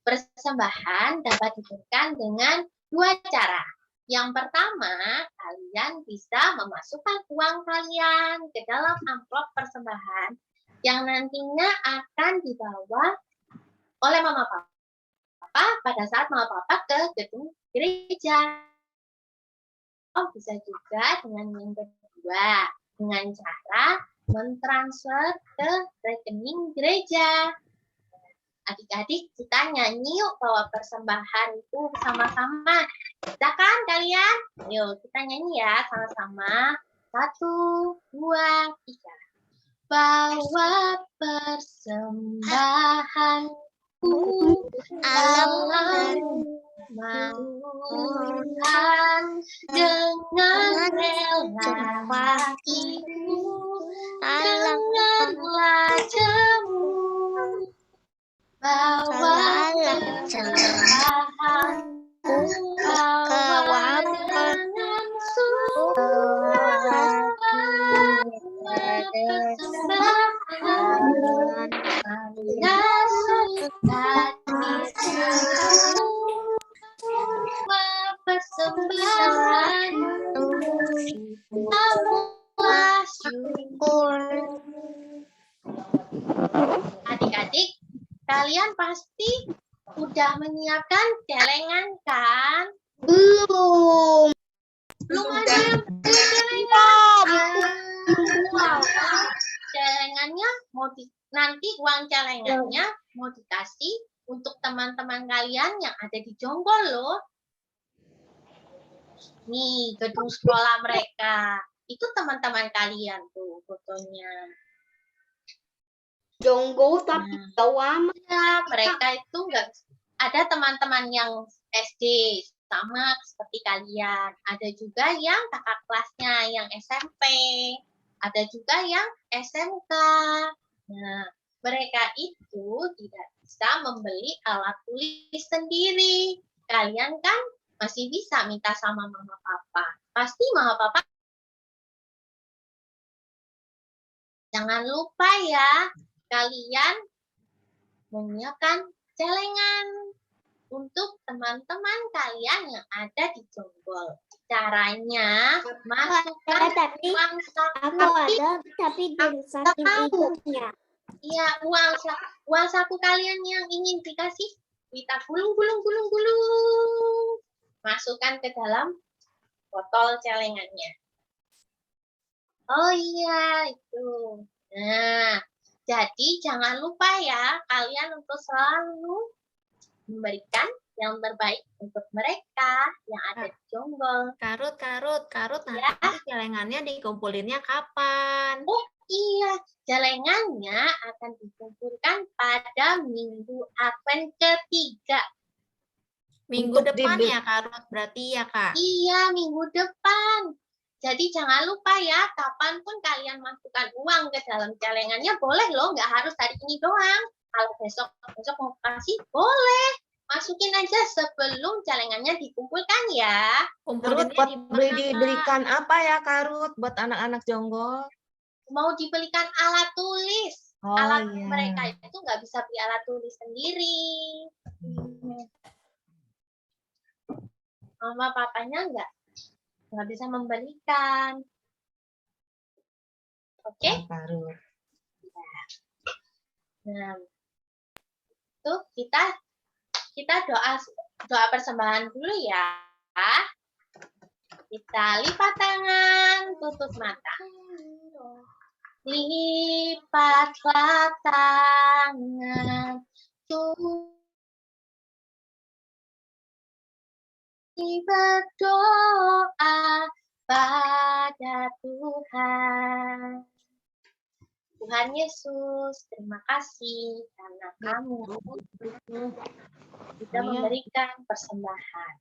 C: Persembahan dapat diberikan dengan dua cara. Yang pertama, kalian bisa memasukkan uang kalian ke dalam amplop persembahan yang nantinya akan dibawa oleh mama papa pada saat mama papa ke gedung gereja. Oh, bisa juga dengan yang kedua, dengan cara mentransfer ke rekening gereja. Adik-adik, kita nyanyi yuk bawa persembahan itu sama-sama. Bisa kan kalian? Yuk, kita nyanyi ya sama-sama. 1, 2, 3. Bawa persembahanku dalam Tuhan dengan rela hatiku, dengarlah jemu. Bawa persembahanku, bawa dengan sukacita. Persembahan, marilah sukacitamu. Bawa persembahan, bawa syukur. Adik-adik, kalian pasti udah menyiapkan celengan kan?
A: Belum.
C: Belum ada yang punya celengan. Celengannya nanti uang celengannya mau dikasih untuk teman-teman kalian yang ada di Jonggol loh. Nih, gedung sekolah mereka. Itu teman-teman kalian tuh fotonya.
A: Jonggol tapi jauh amat.
C: Ya, mereka itu nggak ada teman-teman yang SD sama seperti kalian. Ada juga yang kakak kelasnya yang SMP. Ada juga yang SMK. Nah, mereka itu tidak bisa membeli alat tulis sendiri. Kalian kan masih bisa minta sama mama papa. Pasti mama papa. Jangan lupa ya, kalian menyiapkan celengan untuk teman-teman kalian yang ada di Jonggol. Caranya masukkan
G: Tapi
C: uang saku.
G: aku ada tapi dari saking ikutnya.
C: Iya, uang saku kalian yang ingin dikasih, kita gulung. Masukkan ke dalam botol celengannya. Oh iya, itu. Nah, jadi jangan lupa ya, kalian untuk selalu memberikan yang terbaik untuk mereka yang ada di Jonggol.
I: Karut, nanti
C: Ya.
I: celengannya dikumpulinnya kapan?
C: Oh iya, celengannya akan dikumpulkan pada Minggu Advent ketiga.
I: Minggu
E: Untuk
I: depan
E: dibeli.
I: ya, Karut, berarti ya, Kak?
C: Iya, minggu depan. Jadi jangan lupa ya, kapanpun kalian masukkan uang ke dalam celengannya, boleh loh, nggak harus hari ini doang. Kalau besok mau kasih, boleh. Masukin aja sebelum celengannya dikumpulkan ya.
E: Karut
I: Kumpulinnya
E: buat
I: di mana,
E: beli
I: Kak?
E: dibelikan apa ya Karut buat anak-anak Jonggol?
C: Mau dibelikan alat tulis.
E: Oh
C: Alat
E: iya.
C: mereka itu nggak bisa beli alat tulis sendiri. Mama papanya nggak bisa membelikan. Oke?
E: Karut.
C: Nah, itu kita doa persembahan dulu ya. Kita lipat tangan, tutup mata. Lipatlah tangan, berdoa
J: kepada Tuhan. Tuhan Yesus, terima kasih karena kamu sudah memberikan persembahan.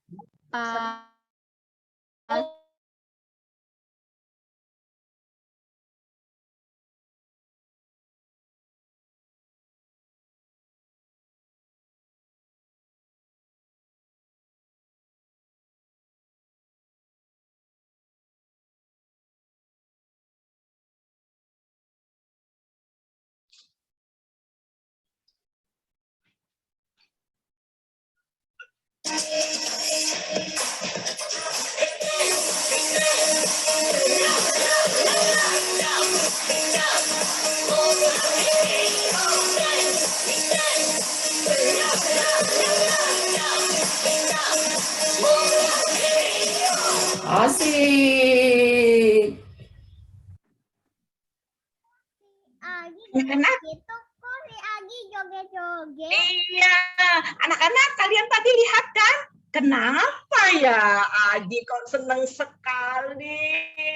K: Asik.
G: Agi
D: Anak-anak,
G: gitu kok si Agi joget-joget.
D: iya, anak-anak kalian tadi lihat kan? Kenapa ya Adi kok seneng sekali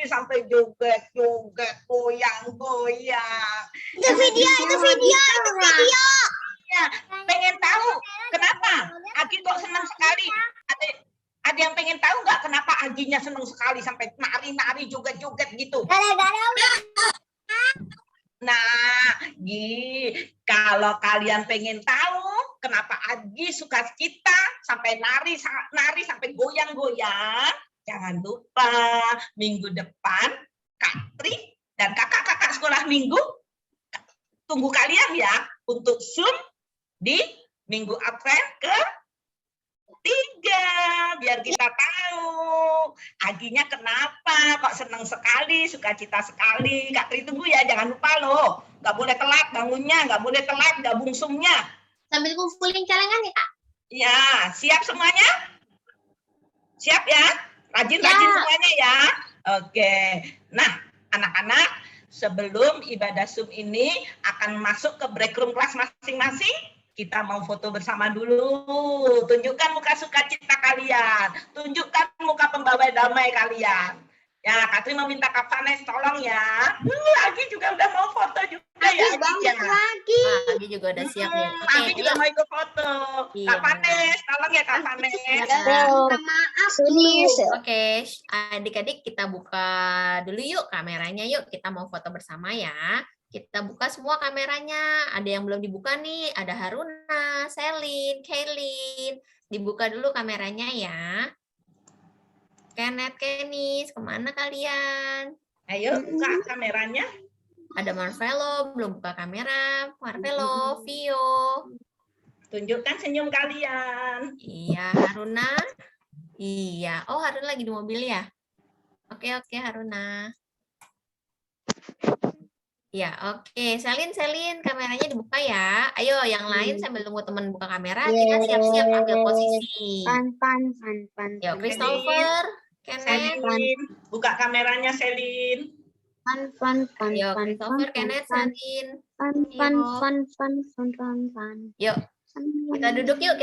D: sampai joget-joget, goyang-goyang.
G: Itu video.
D: Ya, pengen tahu kenapa Agi kok senang sekali? Ada yang pengen tahu nggak kenapa Aginya senang sekali sampai nari-nari, joget-joget gitu?
G: Gara-gara
D: Nah, kalau kalian pengen tahu kenapa Agi suka kita sampai nari sampai goyang-goyang, jangan lupa minggu depan Kak Tri dan kakak-kakak sekolah minggu tunggu kalian ya untuk Zoom di Minggu Advent ke-3 biar kita tahu Aginya kenapa kok senang sekali, sukacita sekali. Kak Tri tunggu ya, jangan lupa loh, nggak boleh telat bangunnya, nggak boleh telat gabung Zoom-nya.
J: Sambil kumpulin celengan ya, Kak?
D: Ya, siap semuanya? Siap ya? Rajin-rajin semuanya ya. Oke. Nah, anak-anak, sebelum ibadah Zoom ini akan masuk ke break room kelas masing-masing, kita mau foto bersama dulu. Tunjukkan muka sukacita kalian. Tunjukkan muka pembawa damai kalian. Ya, Kak Tri mau minta Kak Vanes tolong ya. Agi juga udah mau foto juga ya.
A: lagi.
C: Agi juga udah siap nih. Oke,
D: Agi juga
C: ayo.
D: mau ikut foto.
C: Iya,
D: Kak Vanes, tolong ya Kak Vanes.
A: Minta maaf dulu.
C: Oke, adik-adik kita buka dulu yuk kameranya yuk. Kita mau foto bersama ya. Kita buka semua kameranya. Ada yang belum dibuka nih. Ada Haruna, Selin, Kaylin. Dibuka dulu kameranya ya. Kenneth, Kenis, kemana kalian?
D: Ayo buka kameranya.
C: Ada Marvelo, belum buka kamera. Marvelo, Vio.
D: Tunjukkan senyum kalian.
C: Iya, Haruna. Iya. Oh, Haruna lagi di mobil ya? Oke, Haruna. Ya, oke. Selin, kameranya dibuka ya. Ayo, yang lain sambil tunggu teman buka kamera, kita siap-siap ambil posisi.
H: Pan.
C: Yo, Christopher, Kenneth.
D: Selin, buka kameranya Selin.
H: Pan.
C: Yo, Christopher, Kenneth, Selin. Yuk, kita duduk yuk.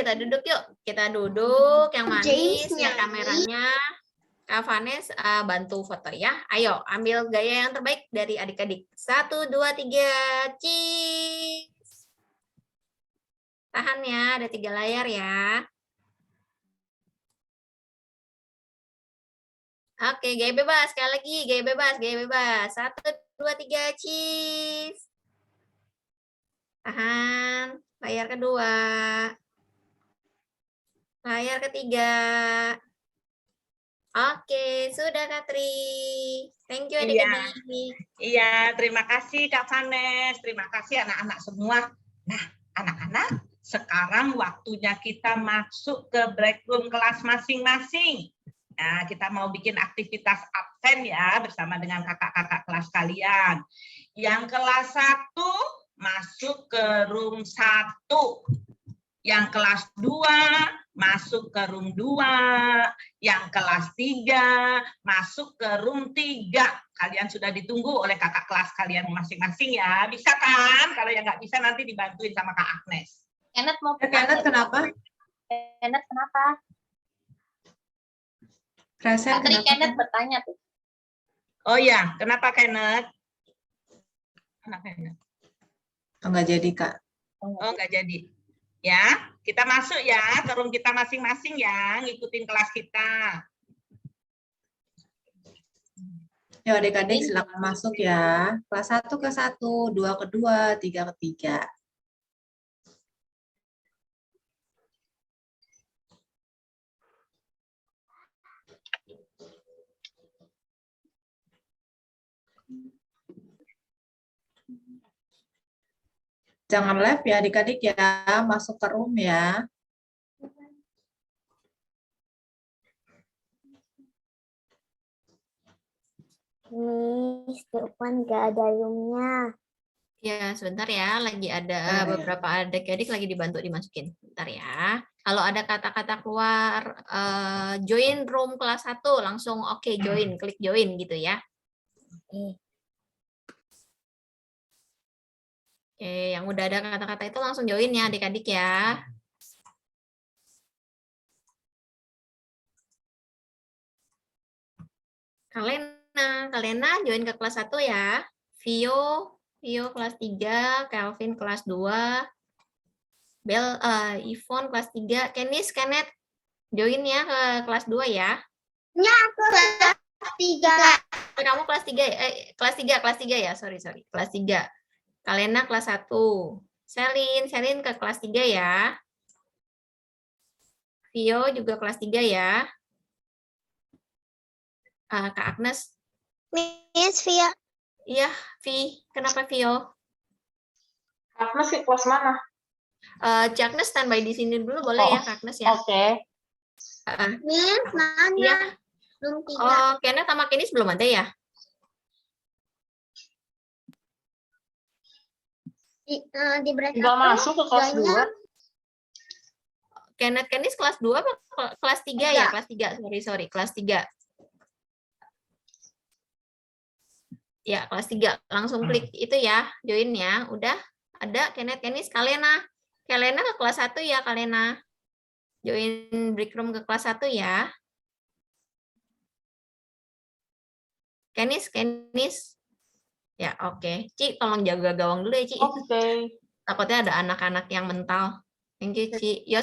C: Kita duduk yang manis, yang kameranya. Kak Vanes bantu foto ya. Ayo, ambil gaya yang terbaik dari adik-adik. 1, 2, 3, cheese. Tahan ya, ada 3 layar ya. Oke, gaya bebas. Sekali lagi, gaya bebas. 1, 2, 3, cheese. Tahan. Layar kedua. Layar ketiga. Oke, sudah Kak Tri. Thank you adik-adik.
D: Iya, terima kasih Kak Vanes. Terima kasih anak-anak semua. Nah, anak-anak, sekarang waktunya kita masuk ke break room kelas masing-masing. Nah, kita mau bikin aktivitas absen ya bersama dengan kakak-kakak kelas kalian. Yang kelas 1 masuk ke room 1. Yang kelas 2 masuk ke room 2. Yang kelas 3 masuk ke room 3. Kalian sudah ditunggu oleh kakak kelas kalian masing-masing ya. Bisa kan? Kalau yang nggak bisa nanti dibantuin sama Kak Agnes.
J: Kenneth mau
B: Kenneth kenapa?
J: Kenneth kenapa?
B: Kresel
J: Tadi
B: kenapa?
J: Kenneth bertanya tuh.
D: Oh ya, kenapa Kenneth? Kenapa Kenneth?
B: Enggak jadi, Kak.
D: Oh, nggak jadi. Ya, kita masuk ya ke room kita masing-masing ya, ngikutin kelas kita.
B: Ya, adik-adik silakan masuk ya. Kelas 1 ke 1, 2 ke 2, 3 ke 3. Jangan live ya adik-adik ya, masuk ke room ya.
G: Miss, depan nggak ada roomnya.
C: Ya, sebentar ya. Lagi ada beberapa adik-adik lagi dibantu dimasukin. Bentar ya. Kalau ada kata-kata keluar, join room kelas 1, langsung oke, join. Klik join gitu ya. Oke, yang udah ada kata-kata itu langsung join ya adik-adik ya. Kalena join ke kelas 1 ya. Vio kelas 3, Kelvin kelas 2, Ivon kelas 3, Kenneth join ya ke kelas 2 ya.
G: Ya, kelas 3.
C: Kamu kelas 3 ya? Kelas 3 ya, sorry. Kelas 3. Kalena kelas 1. Selin ke kelas 3 ya. Vio juga kelas 3 ya. Kak Agnes.
G: Miss Via.
C: Iya, Vi. Kenapa Vio?
J: Agnes ke kelas mana?
C: Cak Agnes standby di sini dulu boleh ya, Kak Agnes ya?
J: Oke.
G: Miss, mana?
C: Iya.
G: Room 3.
C: Oh, Kenneth sama Kenis belum ada ya?
G: Di breakout
J: Nggak
G: room,
J: masuk ke kelas
G: joinnya
J: 2.
C: Kenis kelas 2 apa kelas 3 ya? Kelas 3, sorry, kelas 3. Ya, kelas 3. Langsung klik itu ya, join ya. Udah ada Kenis, Kalena ke kelas 1 ya, Kalena. Join break room ke kelas 1 ya. Kenis. Ya, oke. Ci, tolong jaga gawang dulu ya, Ci.
J: Oke.
C: Takutnya ada anak-anak yang mental. Thank you, Ci. Yos,